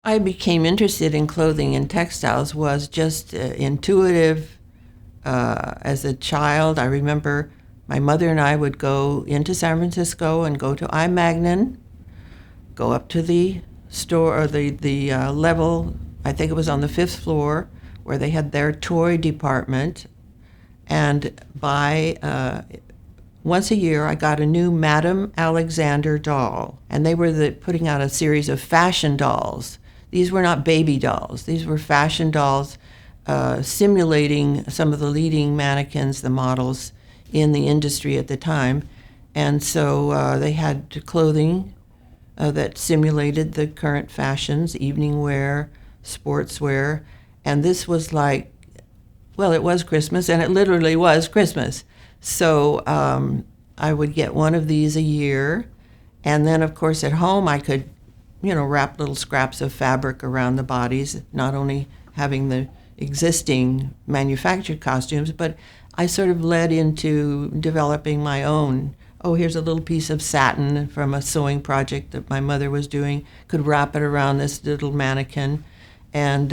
I became interested in clothing and textiles was just intuitive. As a child, I remember my mother and I would go into San Francisco and go to I. Magnin, go up to the store or the level, I think it was on the fifth floor, where they had their toy department, and buy once a year, I got a new Madame Alexander doll, and they were putting out a series of fashion dolls. These were not baby dolls. These were fashion dolls simulating some of the leading mannequins, the models in the industry at the time. And so they had clothing that simulated the current fashions, evening wear, sportswear. And this was like, well, it was Christmas, and it literally was Christmas. So I would get one of these a year. And then, of course, at home, I could, wrap little scraps of fabric around the bodies, not only having the existing manufactured costumes, but I sort of led into developing my own. Oh, here's a little piece of satin from a sewing project that my mother was doing, could wrap it around this little mannequin. And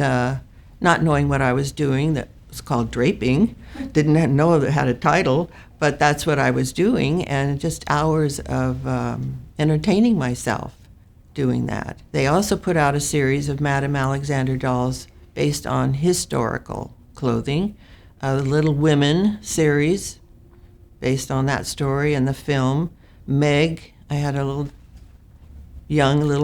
not knowing what I was doing, that was called draping, didn't know it had a title, but that's what I was doing, and just hours of entertaining myself doing that. They also put out a series of Madame Alexander dolls based on historical clothing, the Little Women series based on that story, and the film Meg. I had a little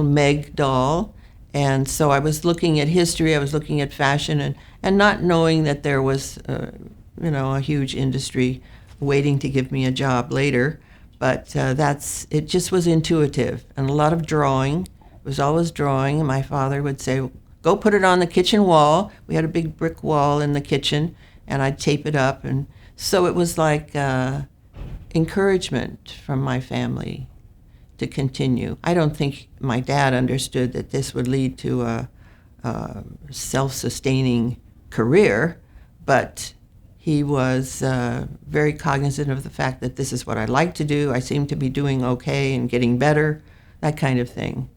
Meg doll, and so I was looking at history, I was looking at fashion, and not knowing that there was a huge industry waiting to give me a job later. But it just was intuitive, and a lot of drawing. It was always drawing, and my father would say, go put it on the kitchen wall. We had a big brick wall in the kitchen, and I'd tape it up. And so it was like encouragement from my family to continue. I don't think my dad understood that this would lead to a self-sustaining career, but he was very cognizant of the fact that this is what I like to do. I seem to be doing okay and getting better, that kind of thing.